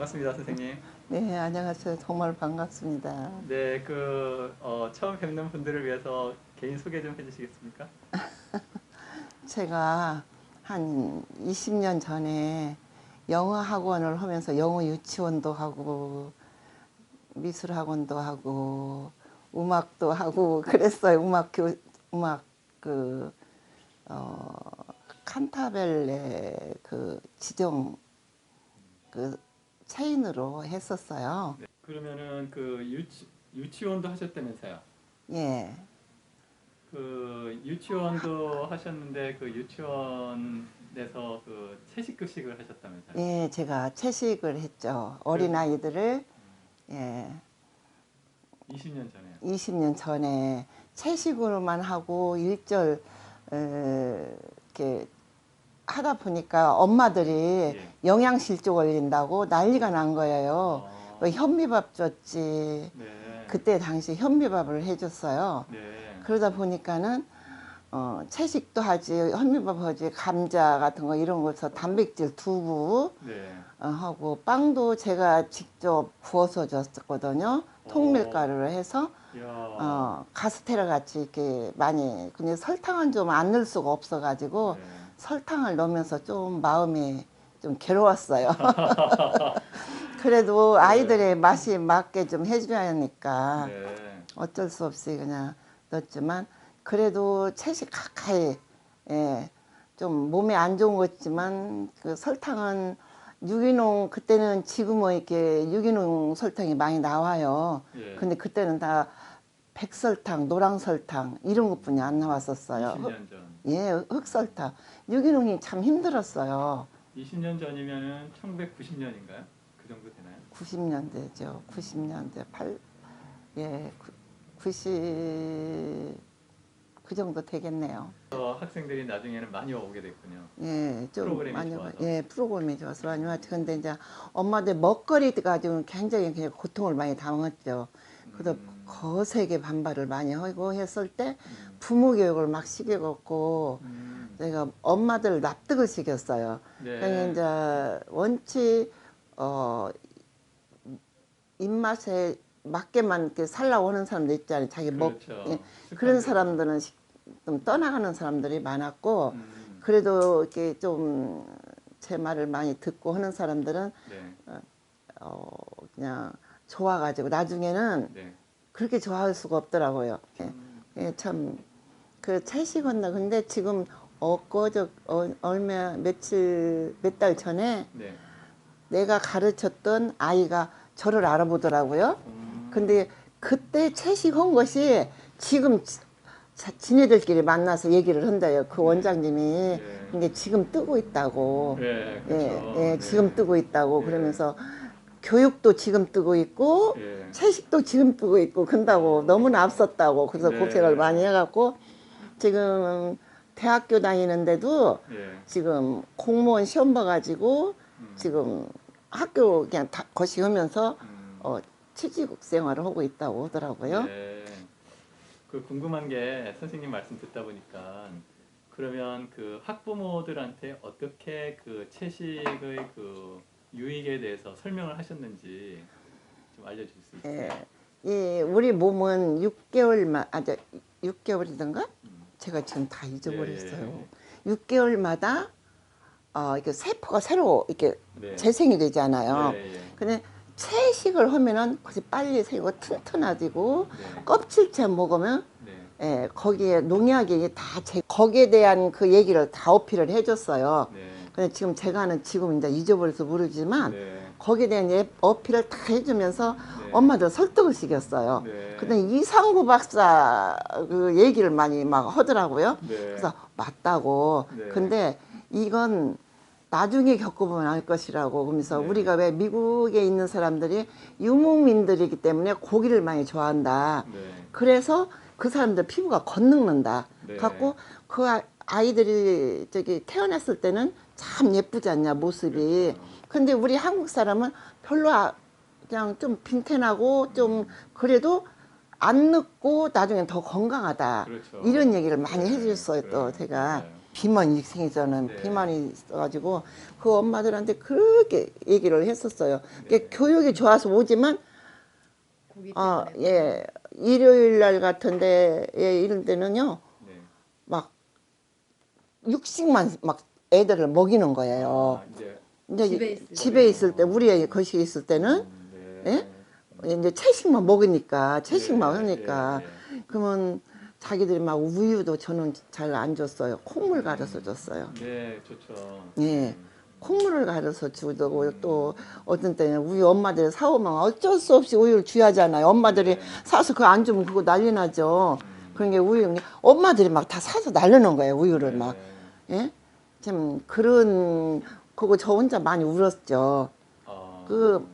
반갑습니다, 선생님. 네, 안녕하세요. 정말 반갑습니다. 네, 처음 뵙는 분들을 위해서 개인 소개 좀 해주시겠습니까? 제가 한 20년 전에 영어 학원을 하면서 영어 유치원도 하고 미술 학원도 하고 음악도 하고 그랬어요. 음악 그 칸타벨레 그 지정 그 체인으로 했었어요. 네. 그러면은 유치원도 하셨다면서요? 예. 유치원도 하셨는데 그 유치원에서 그 채식급식을 하셨다면서요? 예, 제가 채식을 했죠. 어린 아이들을 예, 20년 전에요. 20년 전에 채식으로만 하고 일절 이렇게 하다 보니까 엄마들이 예. 영양실조 걸린다고 난리가 난 거예요. 아, 현미밥 줬지. 네. 그때 당시 현미밥을 해줬어요. 네. 그러다 보니까는 채식도 하지, 현미밥 하지, 감자 같은 거 이런 거서 단백질 두부 네. 하고 빵도 제가 직접 구워서 줬었거든요. 통밀가루를 해서 이야. 카스테라 같이 이렇게 많이. 근데 설탕은 좀 안 넣을 수가 없어가지고 네. 설탕을 넣으면서 좀 마음이 좀 괴로웠어요. 그래도 네. 아이들의 맛이 맞게 좀 해줘야 하니까 네. 어쩔 수 없이 그냥 넣었지만 그래도 채식 가까이 예, 좀 몸에 안 좋은 거지만 그 설탕은 유기농 그때는 지금은 이렇게 유기농 설탕이 많이 나와요. 예. 근데 그때는 다 백설탕, 노랑설탕 이런 것뿐이 안 나왔었어요. 20년 전. 예, 흑설탕. 유기농이 참 힘들었어요. 20년 전이면은 1990년인가요? 그 정도 되나요? 90년대죠. 90년대 예, 90 그 정도 되겠네요. 학생들이 나중에는 많이 오게 됐군요. 예, 좀 프로그램이 많이 좋아서. 예, 프로그램이 좋아서 많이 왔죠. 근데 이제 엄마들 먹거리 가지고 굉장히 그냥 고통을 많이 당했죠. 그래서 거세게 반발을 많이 하고 했을 때 부모 교육을 막 시켜갖고 제가 엄마들 납득을 시켰어요. 네. 그러니까 이제 원치 입맛에 맞게만 이렇게 살라고 하는 사람들 있잖아요. 자기 그렇죠. 예, 그런 습관대로. 사람들은 좀 떠나가는 사람들이 많았고 음, 그래도 이렇게 좀 제 말을 많이 듣고 하는 사람들은 네. 그냥 좋아가지고 나중에는 네. 그렇게 좋아할 수가 없더라고요. 예, 음, 예, 참 그 채식한다. 근데 지금 얼마 며칠 몇 달 전에 네. 내가 가르쳤던 아이가 저를 알아보더라고요. 근데 그때 채식한 것이 지금 지네들끼리 만나서 얘기를 한다요. 그 원장님이. 네. 근데 지금 뜨고 있다고. 네, 그렇죠. 예, 예, 네. 지금 뜨고 있다고. 예. 그러면서 교육도 지금 뜨고 있고 예. 채식도 지금 뜨고 있고 그런다고 너무나 앞섰다고. 그래서 네. 고생을 많이 해갖고 지금 대학교 다니는데도 예. 지금 공무원 시험 봐가지고 지금 학교 그냥 다 거시하면서 취직 생활을 하고 있다고 하더라고요. 네. 궁금한 게 선생님 말씀 듣다 보니까 그러면 그 학부모들한테 어떻게 그 채식의 그 유익에 대해서 설명을 하셨는지 좀 알려주실 수 있어요? 예, 이 우리 몸은 6개월만 6개월이던가? 제가 지금 다 잊어버렸어요. 6개월마다 이렇게 세포가 새로 이렇게 네. 재생이 되잖아요. 예, 예. 근데 채식을 하면은 그것이 빨리 새고 튼튼해지고 네. 껍질째 먹으면 네. 예, 거기에 농약이 거기에 대한 그 얘기를 다 어필을 해줬어요. 네. 근데 지금 제가는 지금 이제 잊어버려서 모르지만 네. 거기에 대한 어필을 다 해주면서 네. 엄마들 설득을 시켰어요. 네. 근데 이상구 박사 그 얘기를 많이 막 하더라고요. 네. 그래서 맞다고. 네. 근데 이건 나중에 겪어보면 알 것이라고. 그러면서 네. 우리가 왜 미국에 있는 사람들이 유목민들이기 때문에 고기를 많이 좋아한다. 네. 그래서 그 사람들 피부가 겉늙는다. 네. 갖고 그 아이들이 저기 태어났을 때는 참 예쁘지 않냐 모습이. 근데 우리 한국 사람은 별로 그냥 좀 빈탄하고 좀 그래도 안 늙고 나중엔 더 건강하다. 그렇죠. 이런 얘기를 많이 네. 해주셨어요. 또 그래요. 제가. 네. 비만이 생기서는 네. 비만이 있어가지고 그 엄마들한테 그렇게 얘기를 했었어요. 네. 교육이 좋아서 오지만 고기 때문에. 예, 일요일 날 같은데 예, 이런 때는요 네. 막 육식만 막 애들을 먹이는 거예요. 아, 이제 이제 집에 있을 집에 있을 때 우리 애 거시기 있을 때는 네. 이제 채식만 먹으니까 채식만 예, 하니까 예, 예. 그러면 자기들이 막 우유도 저는 잘 안 줬어요. 콩물 갈아서 줬어요. 네, 좋죠. 예. 콩물을 갈아서 주고 또 어떤 때는 우유 엄마들이 사오면 어쩔 수 없이 우유를 줘야 하잖아요. 엄마들이 네. 사서 그거 안 주면 그거 난리 나죠. 그런 게 우유 엄마들이 막 다 사서 날르는 거예요. 우유를 막. 예? 참 그런 그거 저 혼자 많이 울었죠. 아, 그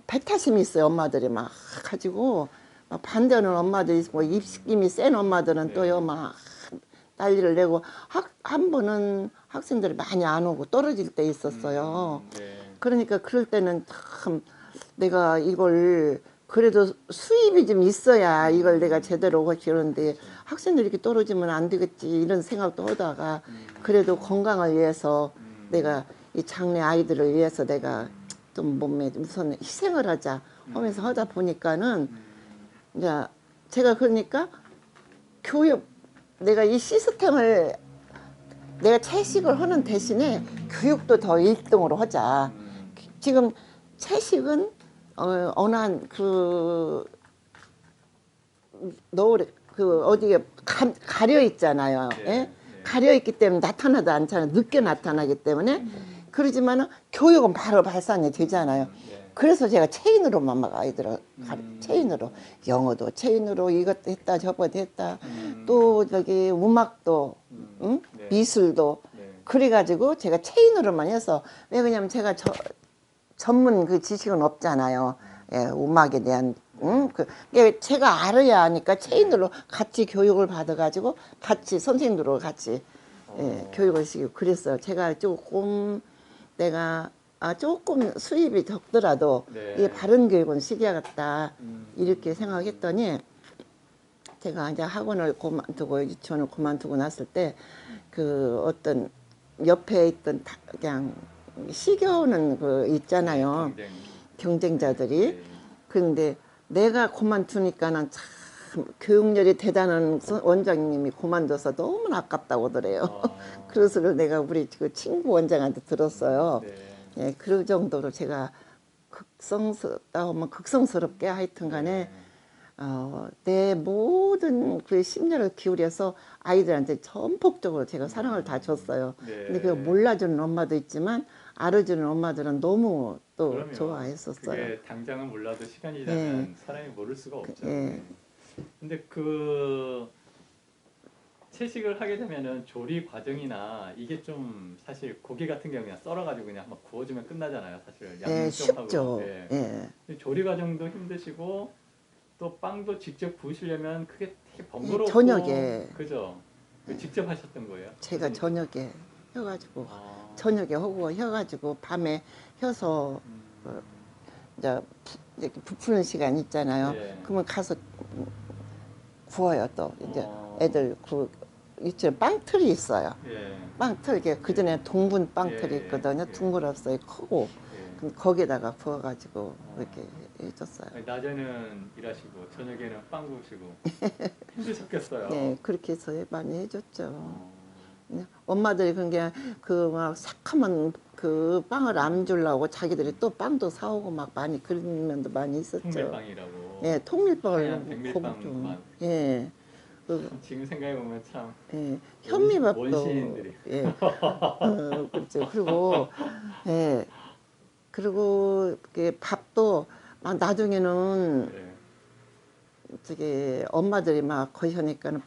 배타심이 있어요. 엄마들이 막 가지고 막 반대하는 엄마들이 있고 입식김이 센 엄마들은 또요 막 난리를 내고 한 번은 학생들이 많이 안 오고 떨어질 때 있었어요. 네. 그러니까 그럴 때는 참 내가 이걸 그래도 수입이 좀 있어야 이걸 내가 제대로 하지 그런데 학생들이 이렇게 떨어지면 안 되겠지 이런 생각도 하다가 그래도 건강을 위해서 내가 이 장래 아이들을 위해서 내가 좀 몸에 우선 희생을 하자 하면서 하다 보니까는 이제 제가 그러니까 교육 내가 이 시스템을 내가 채식을 하는 대신에 교육도 더 1등으로 하자. 지금 채식은 어느 한그 노래 그 어디에 가려 있잖아요. 네, 예? 네. 가려 있기 때문에 나타나도 않잖아요. 늦게 나타나기 때문에 그러지만은 교육은 바로 발산이 되잖아요. 네. 그래서 제가 체인으로만 막 아이들을 체인으로 영어도 체인으로 이것도 했다 저것도 했다 또 저기 음악도 응? 네. 미술도 네. 그래가지고 제가 체인으로만 해서 왜 그러냐면 제가 전문 그 지식은 없잖아요. 예, 음악에 대한 그게 제가 알아야 하니까 체인으로 같이 교육을 받아가지고 같이 선생님들하고 같이 예, 교육을 시키고 그랬어요. 제가 조금 내가 조금 수입이 적더라도 네. 이 바른 교육은 시켜야겠다 이렇게 생각했더니 제가 이제 학원을 그만두고 유치원을 그만두고 났을 때 그 어떤 옆에 있던 그냥 시겨우는 그 있잖아요. 경쟁자들이. 네. 그런데 내가 그만두니까는 참 교육열이 대단한 원장님이 그만둬서 너무 아깝다고 하더래요. 그래서 내가 우리 그 친구 원장한테 들었어요. 네. 예, 그 정도로 제가 극성스럽게 하여튼 간에 내 모든 그 심려를 기울여서 아이들한테 전폭적으로 제가 사랑을 다 줬어요. 네. 근데 그거 몰라주는 엄마도 있지만 알아주는 엄마들은 너무 또 그럼요. 좋아했었어요. 그게 당장은 몰라도 시간이 지나면 사람이 모를 수가 없죠. 예. 근데 그 채식을 하게 되면은 조리 과정이나 이게 좀 사실 고기 같은 경우 그냥 썰어가지고 그냥 한번 구워주면 끝나잖아요. 사실 예, 양념 좀 하고. 쉽죠. 예. 예. 근데 조리 과정도 힘드시고 또 빵도 직접 구우시려면 그게 되게 번거롭고 저녁에. 그죠? 직접 하셨던 거예요? 제가 저녁에 혀가지고 아. 저녁에 하고 혀가지고 밤에 혀서 이제 이렇게 부푸는 시간 있잖아요. 예. 그러면 가서 구워요 또 이제 어. 애들 그 유치원 빵틀이 있어요. 예. 빵틀 그 전에 동분 빵틀이 예, 있거든요. 예. 둥그럽어요 크고 예. 그럼 거기에다가 구워가지고 이렇게 해줬어요. 아니, 낮에는 일하시고 저녁에는 빵 구우시고 힘드셨겠어요. 예, 그렇게 해서 많이 해줬죠. 어. 엄마들이 그런 게 그 막 새카만 그 빵을 안 주려고 자기들이 또 빵도 사오고 막 많이 그런 면도 많이 있었죠. 통밀빵이라고. 예, 통밀빵을 하얀 백밀빵 좀 맛. 예, 지금 생각해 보면 참 예, 현미밥도 원시인들이. 예, 그렇죠. 그리고 예, 그리고 그 밥도 막 나중에는 네. 저기 엄마들이 막 거기 하니까는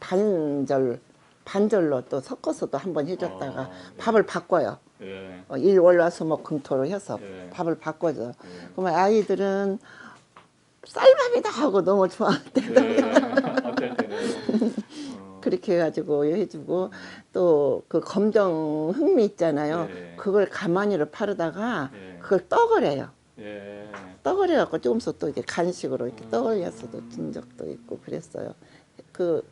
반절로 또 섞어서도 한번 해줬다가 네. 밥을 바꿔요. 예. 일월화수목 금토로 해서 예. 밥을 바꿔줘. 예. 그러면 아이들은 쌀밥이다 하고 너무 좋아한대. 예. 어떨 때는 그렇게 해가지고 해주고 또 그 검정 흑미 있잖아요. 예. 그걸 가마니로 파르다가 예. 그걸 떡을 해요. 예. 떡을 해갖고 조금씩 또 이렇게 간식으로 이렇게 떡을 해서도 준 적도 있고 그랬어요. 그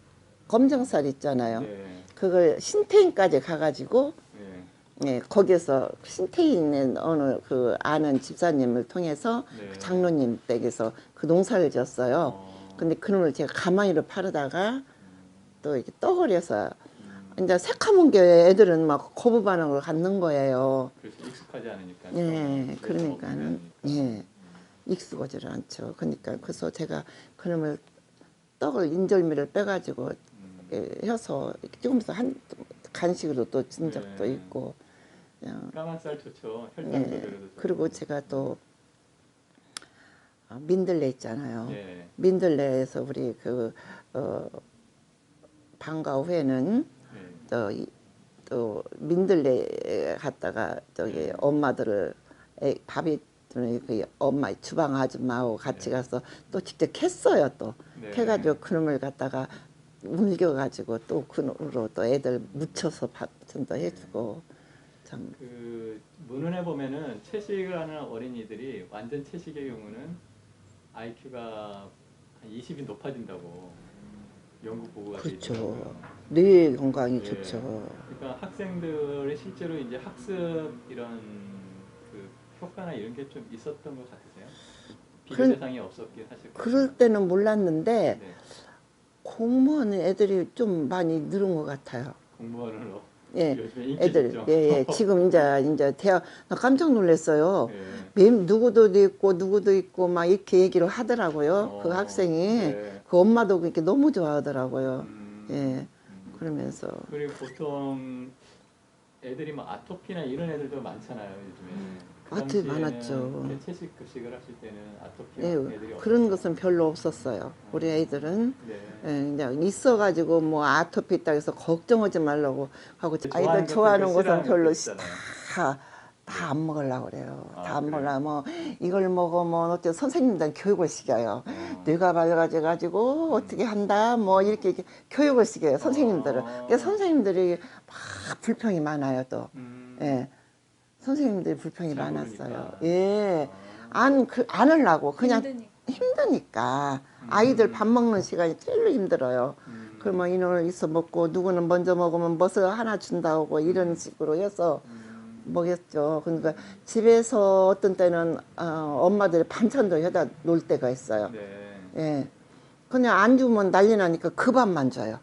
검정살 있잖아요. 네. 그걸 신태인까지 가가지고 네. 예, 거기서 신태인에 어느 그 아는 집사님을 통해서 네. 그 장로님 댁에서 그 농사를 지었어요. 근데 그놈을 제가 가만히로 파르다가 또 이렇게 떠버려서 이제 새카만 게 애들은 막 거부 반응을 갖는 거예요. 그렇죠. 익숙하지 않으니까. 예, 그러니까는 예. 예, 익숙하지를 않죠. 그러니까 그래서 제가 그놈을 떡을 인절미를 빼가지고 이렇게 해서 이렇게 조금씩 한 간식으로 또 준 적도 네. 있고. 까만 쌀 좋죠. 혈당 예, 조절에도 좋고. 그리고 제가 또 민들레 있잖아요. 예. 민들레에서 우리 그 방과 후에는 예. 또 민들레 갔다가 저기 엄마들을 밥이 그 엄마 주방 아줌마하고 같이 가서 또 직접 캤어요. 또 네. 캐가지고 그놈을 갖다가 물겨가지고 또 그놈으로 또 애들 묻혀서 밥 좀 더 해주고 참. 그 문헌에 보면은 채식을 하는 어린이들이 완전 채식의 경우는 IQ가 한 20이 높아진다고 연구 보고가 돼 그렇죠. 있더라고요. 뇌 건강이 예. 좋죠. 그러니까 학생들이 실제로 이제 학습 이런 그 효과나 이런 게 좀 있었던 것 같으세요? 비교 그런- 대상이 없었긴 사실. 그럴 때는 몰랐는데 네. 공무원 애들이 좀 많이 늘은 것 같아요. 공무원으로 예, 요즘에 인기 애들, 있죠. 예, 지금 이제 대학, 나 깜짝 놀랐어요. 예. 누구도 있고 막 이렇게 얘기를 하더라고요. 그 학생이. 네. 그 엄마도 그렇게 너무 좋아하더라고요. 음, 예, 그러면서. 그리고 보통 애들이 뭐 아토피나 이런 애들도 많잖아요, 요즘에. 그 아토피 당시에는 많았죠. 이렇게 채식 급식을 하실 때는 아토피 예, 애들이 그런 없었어요. 것은 별로 없었어요. 우리 애들은. 네. 예, 이제 있어가지고 뭐 아토피 있다고 해서 걱정하지 말라고 하고 아이들 좋아하는 것은 별로 다 안 먹으려고 그래요. 아, 다 안 그래요? 먹으려고 뭐 이걸 먹으면 어째 선생님들 교육을 시켜요. 어. 뇌가 밝아져가지고 어떻게 한다 뭐 이렇게 교육을 시켜요. 선생님들은. 아. 그러니까 선생님들이 막 불평이 많아요 또. 예, 선생님들이 불평이 잘 많았어요. 모르니까. 예, 아. 안 하려고 그냥 힘드니까. 힘드니까 아이들 밥 먹는 시간이 제일 힘들어요. 그러면 이놈을 있어 먹고 누구는 먼저 먹으면 멋을 하나 준다고 이런 식으로 해서 먹였죠. 그러니까 집에서 어떤 때는 엄마들이 반찬도 해다 놓을 때가 있어요. 네. 예, 그냥 안 주면 난리 나니까 그 밥만 줘요.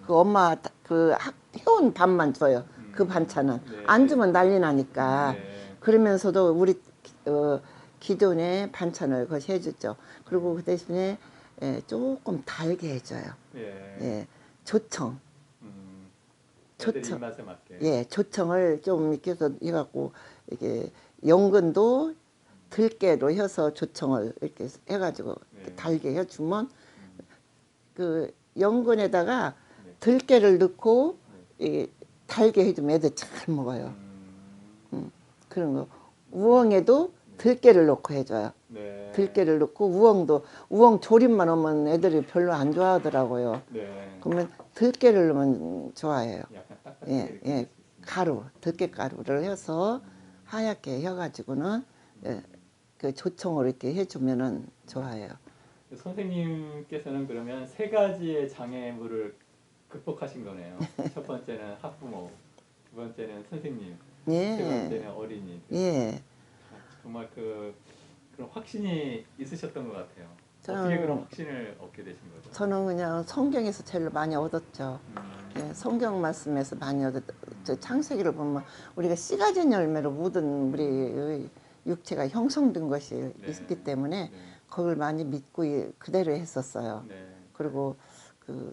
그 엄마 해온 밥만 줘요. 그 반찬은 네. 안 주면 난리 나니까. 네. 그러면서도 우리 기존의 반찬을 그것이 해주죠. 그리고 그 대신에 조금 달게 해줘요. 예. 예, 조청. 애들 좋죠. 입맛에 맞게. 예, 조청을 좀 이렇게 해서 해갖고 이게 연근도 들깨로 해서 조청을 이렇게 해가지고 네. 달게 해주면 그 연근에다가 네. 들깨를 넣고 이 달게 해주면 애들 잘 먹어요. 그런 거. 우엉에도 들깨를 넣고 해줘요. 네. 들깨를 넣고 우엉 조림만 하면 애들이 별로 안 좋아하더라고요. 네. 그러면 들깨를 넣으면 좋아해요. 약간 딱딱하게 예, 이렇게 예, 할수 있어요. 들깨 가루를 해서 하얗게 해가지고는 그 조청으로 이렇게 해주면은 좋아해요. 선생님께서는 그러면 세 가지의 장애물을 극복하신 거네요. 첫 번째는 학부모, 두 번째는 선생님, 세 예, 번째는 어린이. 예. 정말 그런 확신이 있으셨던 것 같아요. 저는- 어떻게 그런 확신을 얻게 되신 거죠? 저는 그냥 성경에서 제일 많이 얻었죠. 예, 성경 말씀에서 많이 얻었죠. 창세기를 보면 우리가 씨 가진 열매로 모든 우리의 육체가 형성된 것이 네. 있기 때문에 네. 그걸 많이 믿고 그대로 했었어요. 네. 그리고 그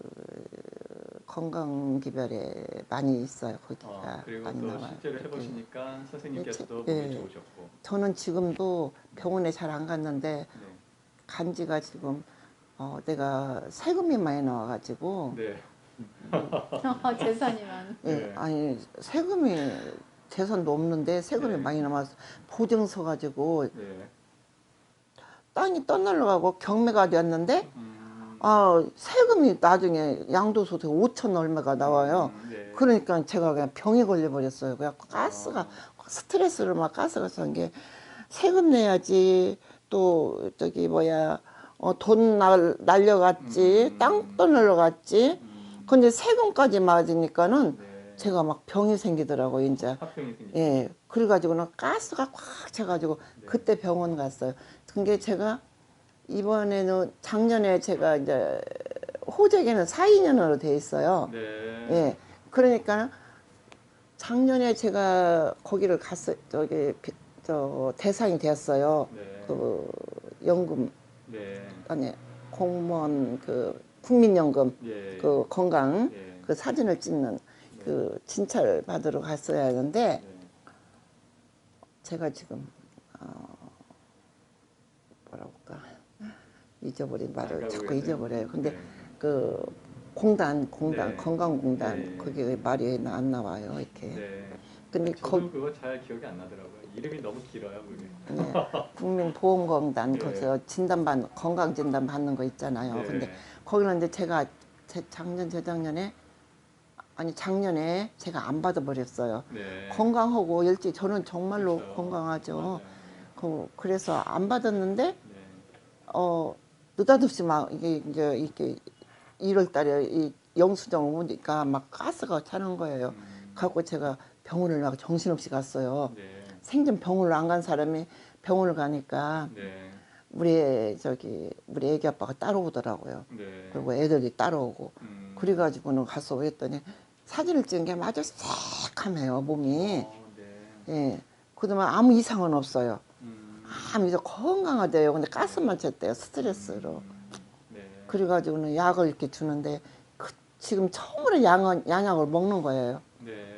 건강 기별에 많이 있어요. 거기가 그리고 많이 또 나와요. 실제로 그렇게. 해보시니까 선생님께서도 예. 보기 좋으셨고. 저는 지금도 병원에 잘 안 갔는데 네. 간지가 지금 내가 세금이 많이 나와가지고 네. 재산이 많. 예, 네. 아니 세금이 재산도 없는데 세금이 네. 많이 남아서 보증서 가지고 네. 땅이 떠날라가고 경매가 되었는데 세금이 나중에 양도소득 5천 얼마가 나와요. 네. 그러니까 제가 그냥 병이 걸려버렸어요. 그래갖고 가스가 스트레스를 막 가스가 산 게 세금 내야지 또 저기 뭐야 돈 날려갔지 땅 떠날려갔지 근데 세금까지 맞으니까는 네. 제가 막 병이 생기더라고요, 이제. 합병이 생기죠. 예. 그래가지고는 가스가 꽉 차가지고 네. 그때 병원 갔어요. 근데 제가 이번에는 작년에 제가 이제 호적에는 4인연으로 돼 있어요. 네. 예. 그러니까 작년에 제가 거기를 갔어요. 저 대상이 되었어요. 네. 그 연금 네. 아니 공무원 그 국민연금 예. 그 건강 예. 그 사진을 찍는 그 진찰 받으러 갔어야 하는데 네. 제가 지금 뭐라고 할까 잊어버린 말을 안 자꾸 가고 잊어버려요. 근데 네. 그 공단 네. 건강공단 네. 거기에 말이 안 나와요 이렇게. 네. 근데 저도 그거 잘 기억이 안 나더라고요. 이름이 너무 길어요, 그게. 네, 국민보험공단 네. 거기서 건강 진단 받는 거 있잖아요. 네. 근데 거기는 이제 제가 재작년에 아니 작년에 제가 안 받아버렸어요. 네. 건강하고 일찍 저는 정말로 그렇죠. 건강하죠. 맞아요. 그래서 안 받았는데 네. 느닷없이 막 이게 1월달에 이 영수증 오니까 막 가스가 차는 거예요. 갖고 제가 병원을 막 정신없이 갔어요. 네. 생전 병원을 안 간 사람이 병원을 가니까 네. 우리 애기 아빠가 따라오더라고요. 네. 그리고 애들이 따라오고 그래가지고는 가서 했더니 사진을 찍은 게 아주 새카매요 몸이. 네. 예. 그동안 아무 이상은 없어요. 음. 아무 이상 건강하대요. 근데 가스만 쳤대요 스트레스로. 네. 그래가지고는 약을 이렇게 주는데 지금 처음으로 양약을 먹는 거예요. 네.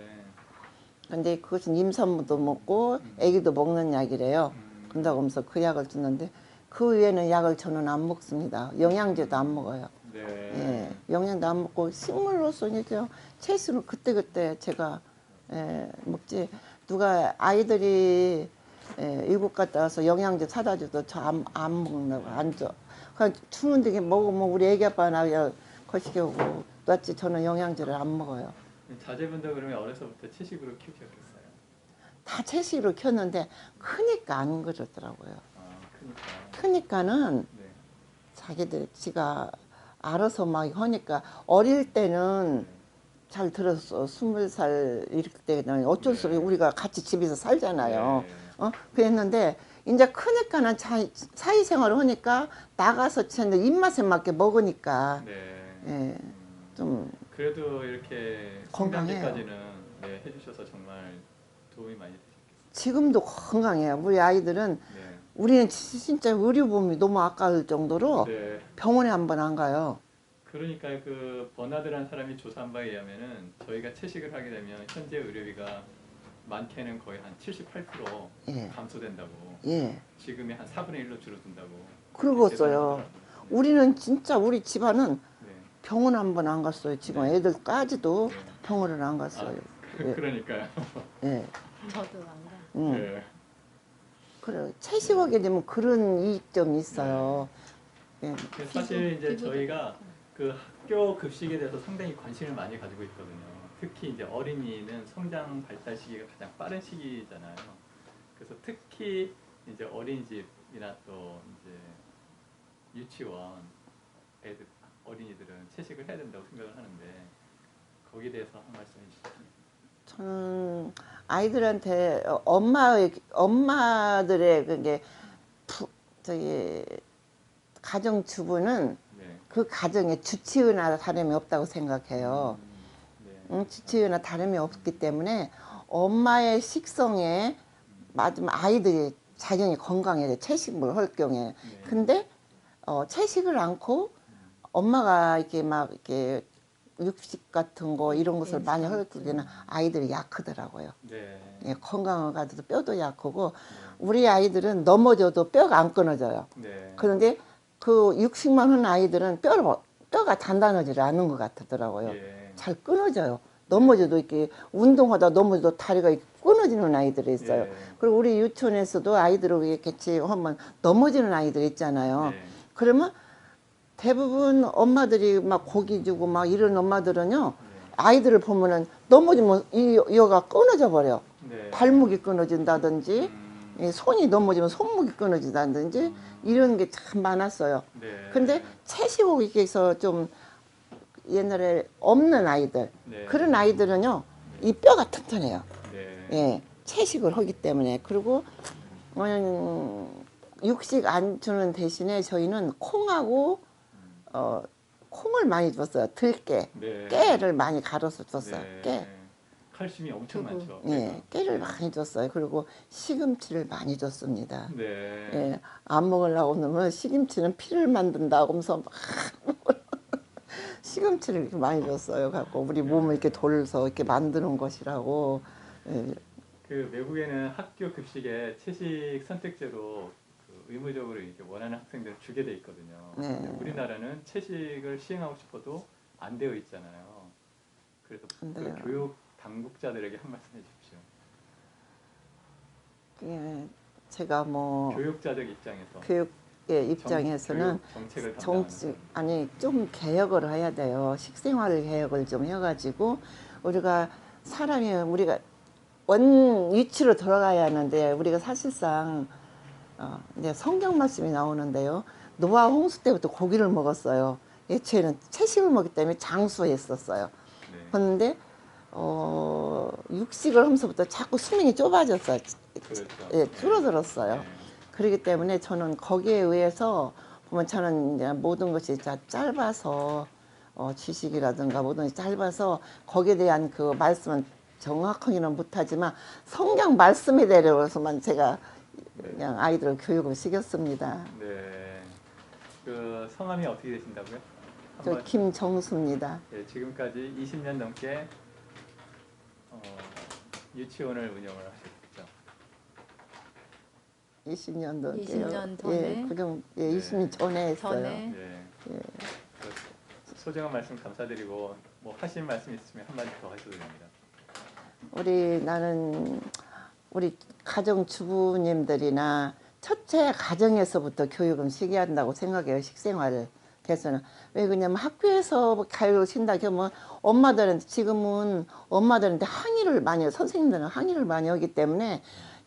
근데 그것은 임산부도 먹고 아기도 먹는 약이래요. 그런다고 하면서 그 약을 주는데 그 외에는 약을 저는 안 먹습니다. 영양제도 안 먹어요. 네. 예, 영양도 안 먹고 식물로서 이제 채소를 그때그때 제가 먹지. 누가 아이들이 외국 갔다 와서 영양제 사다 줘도 저 안 먹는다고 안 줘. 그냥 주는데 먹으면 우리 애기 아빠나 거시기하고 놨지. 저는 영양제를 안 먹어요. 자제분도 그러면 어려서부터 채식으로 키우셨겠어요? 다 채식으로 켰는데 크니까 안 그러더라고요. 아, 그러니까. 크니까는 네. 자기들 지가 알아서 막 하니까 어릴 때는 잘 들었어. 20살 이럴 때는 어쩔 수 없이 우리가 같이 집에서 살잖아요. 네. 그랬는데 이제 크니까는 사회생활을 하니까 나가서 진짜 입맛에 맞게 먹으니까 네. 예, 좀 그래도 이렇게 건강해요. 성장기까지는 네, 해주셔서 정말 도움이 많이 되셨겠어요. 지금도 건강해요. 우리 아이들은 네. 우리는 진짜 의료보험이 너무 아까울 정도로 네. 병원에 한 번 안 가요. 그러니까 그 버나드라는 사람이 조사한 바에 의하면은 저희가 채식을 하게 되면 현재 의료비가 많게는 거의 한 78% 예. 감소된다고. 예. 지금의 한 4분의 1로 줄어든다고. 그러겠어요. 우리는 진짜 우리 집안은 네. 병원 한 번 안 갔어요. 지금 네. 애들까지도 네. 병원을 안 갔어요. 예. 그러니까요. 예. 저도 안 가. 네. 그래 채식하게 되면 그런 이익점이 있어요. 예. 그래서 사실 이제 피부. 저희가 그 학교 급식에 대해서 상당히 관심을 많이 가지고 있거든요. 특히 이제 어린이는 성장 발달 시기가 가장 빠른 시기잖아요. 그래서 특히 이제 어린이집이나 또 이제 유치원 애들 어린이들은 채식을 해야 된다고 생각을 하는데 거기에 대해서 한 말씀 해주시죠. 저는 아이들한테 엄마들의 그게 저기 가정주부는 네. 그 가정의 주치의나 다름이 없다고 생각해요. 네. 주치의나 다름이 없기 때문에 엄마의 식성에 맞으면 아이들이 자연히 건강해야 돼. 채식을 할 경우에. 네. 근데 채식을 않고 엄마가 이렇게 막 이렇게 육식 같은 거 이런 것을 많이 할 때는 아이들이 약하더라고요. 네. 예, 건강을 가져도 뼈도 약하고 우리 아이들은 넘어져도 뼈가 안 끊어져요. 네. 그런데 그 육식만 하는 아이들은 뼈가 단단하지 않은 것 같더라고요. 예. 잘 끊어져요. 넘어져도 이렇게 운동하다 넘어져도 다리가 이렇게 끊어지는 아이들이 있어요. 예. 그리고 우리 유치원에서도 아이들하고 같이 하면 넘어지는 아이들 있잖아요. 네. 그러면 대부분 엄마들이 막 고기 주고 막 이런 엄마들은요, 아이들을 보면은 넘어지면 이 여가 끊어져 버려. 네. 발목이 끊어진다든지, 이 손이 넘어지면 손목이 끊어진다든지 이런 게 참 많았어요. 네. 근데 채식호기에서 좀 옛날에 없는 아이들 네. 그런 아이들은요 이 뼈가 튼튼해요. 네. 예, 채식을 하기 때문에. 그리고 육식 안 주는 대신에 저희는 콩하고 콩을 많이 줬어요. 들깨, 네. 깨를 많이 갈아서 줬어요. 네. 깨. 칼슘이 엄청 두부. 많죠. 예, 깨를 네. 많이 줬어요. 그리고 시금치를 많이 줬습니다. 네. 예, 안 먹으려고 하면 시금치는 피를 만든다고 하면서 막 시금치를 이렇게 많이 줬어요. 갖고 우리 몸을 이렇게 돌려서 이렇게 만드는 것이라고. 예, 그 외국에는 학교 급식에 채식 선택제로 그 의무적으로 이렇게 원하는 학생들을 주게 돼 있거든요. 네. 근데 우리나라는 채식을 시행하고 싶어도 안 되어 있잖아요. 그래서 안 그 돼요. 교육 당국자들에게 한 말씀 해주십시오. 예, 제가 뭐 교육자적 입장에서 교육의 입장에서는 교육 정책을 정치 아니 좀 개혁을 해야 돼요. 식생활 개혁을 좀 해가지고 우리가 사람이 우리가 원 위치로 돌아가야 하는데 우리가 사실상 이제 성경 말씀이 나오는데요. 노아 홍수 때부터 고기를 먹었어요. 애초에는 채식을 먹기 때문에 장수했었어요. 네. 그런데 육식을 하면서부터 자꾸 수명이 좁아졌어요. 그렇죠. 예, 줄어들었어요. 네. 그렇기 때문에 저는 거기에 의해서 보면 저는 이제 모든 것이 다 짧아서 지식이라든가 모든 것이 짧아서 거기에 대한 그 말씀은 정확하게는 못하지만 성경 말씀에 대해서만 제가 그냥 아이들을 교육을 시켰습니다. 네. 그 성함이 어떻게 되신다고요? 저 한번 김정수입니다. 예, 지금까지 20년 넘게 유치원을 운영을 하셨죠. 20년 넘게요. 20년 전에? 예, 그럼 예, 20년 전에 했어요. 전에 네. 예. 그 소중한 말씀 감사드리고 뭐 하실 말씀 있으면 한마디 더 하셔도 됩니다. 나는 우리 가정 주부님들이나 첫째 가정에서부터 교육은 시켜야 한다고 생각해요. 식생활을. 그래서는 왜 그러냐면 학교에서 교육을 신다고 하면 엄마들한테 지금은 엄마들한테 항의를 많이 해요. 선생님들은 항의를 많이 하기 때문에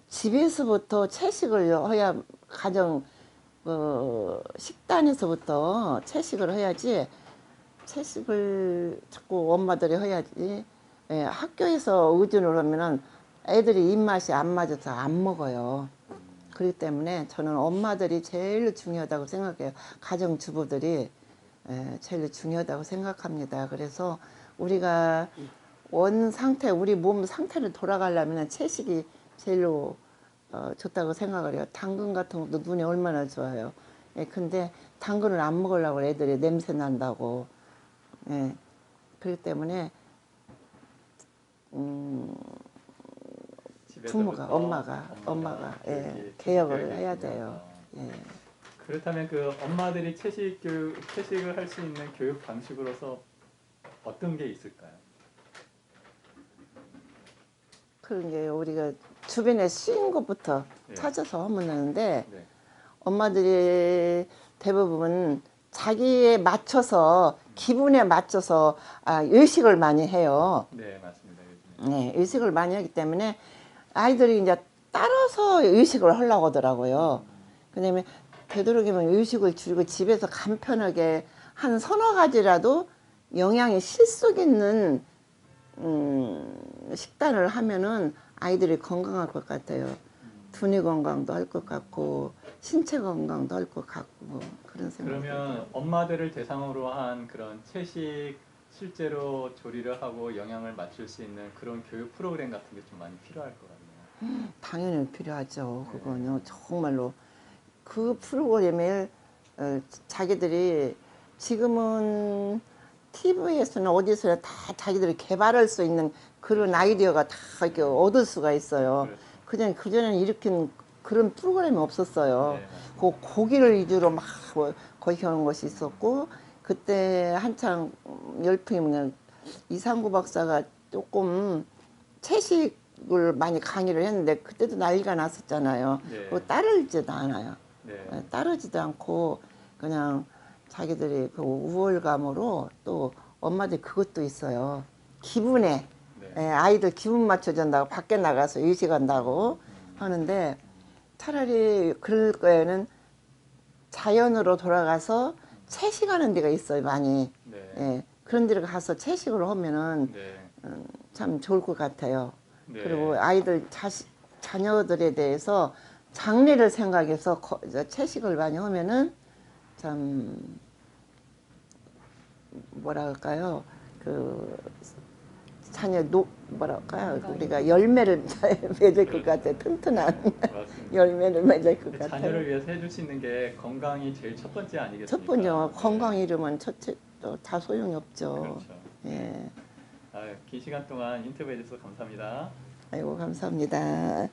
집에서부터 채식을 해야 가정 식단에서부터 채식을 해야지 채식을 자꾸 엄마들이 해야지. 예, 학교에서 의존을 하면은 애들이 입맛이 안 맞아서 안 먹어요. 그렇기 때문에 저는 엄마들이 제일 중요하다고 생각해요. 가정주부들이 제일 중요하다고 생각합니다. 그래서 우리가 원 상태, 우리 몸 상태를 돌아가려면 채식이 제일로 좋다고 생각을 해요. 당근 같은 것도 눈에 얼마나 좋아요. 예, 근데 당근을 안 먹으려고 애들이 냄새 난다고. 예, 그렇기 때문에 부모가 엄마가 예, 개혁을 해야 돼요. 예. 그렇다면 그 엄마들이 채식을 할 수 있는 교육 방식으로서 어떤 게 있을까요? 그런 게 우리가 주변에 쉬운 것부터 네. 찾아서 하면 되는데 네. 엄마들이 대부분 자기에 맞춰서 기분에 맞춰서 의식을 많이 해요. 네, 맞습니다. 요즘에. 네, 의식을 많이 하기 때문에 아이들이 이제 따라서 의식을 하려고 하더라고요. 그다음에 되도록이면 의식을 줄이고 집에서 간편하게 한 서너 가지라도 영양이 실속 있는 식단을 하면은 아이들이 건강할 것 같아요. 두뇌 건강도 할 것 같고 신체 건강도 할 것 같고 그런 생각. 그러면 엄마들을 대상으로 한 그런 채식 실제로 조리를 하고 영양을 맞출 수 있는 그런 교육 프로그램 같은 게 좀 많이 필요할 것 같네요. 당연히 필요하죠. 그거는 정말로 그 프로그램을 자기들이 지금은 TV에서나 어디서나 다 자기들이 개발할 수 있는 그런 아이디어가 다 이렇게 얻을 수가 있어요. 그전에는 이렇게 그런 프로그램이 없었어요. 네, 그 고기를 위주로 막 거기 하는 것이 있었고 그때 한창 열풍이 이상구 박사가 조금 채식을 많이 강의를 했는데 그때도 난리가 났었잖아요. 네. 그거 따르지도 않아요. 네. 따르지도 않고 그냥 자기들이 그 우월감으로 또 엄마들 그것도 있어요. 기분에 네. 아이들 기분 맞춰준다고 밖에 나가서 의식한다고 하는데 차라리 그럴 거에는 자연으로 돌아가서 채식하는 데가 있어요 많이. 네. 예, 그런 데를 가서 채식을 하면은 네. 참 좋을 것 같아요. 네. 그리고 아이들 자녀들에 대해서 장래를 생각해서 채식을 많이 하면은 참 뭐랄까요, 그 자녀 뭐랄까요, 우리가 열매를 맺을 것 같아요. 튼튼한 맞습니다. 열매를 맺을 것 자녀를 같아요. 위해서 해줄 수 있는 게 건강이 제일 첫 번째 아니겠습니까? 첫 번째 건강 네. 잃으면 첫째 다 소용이 없죠. 그렇죠. 예. 아유, 긴 시간 동안 인터뷰해 주셔서 감사합니다. 아이고 감사합니다.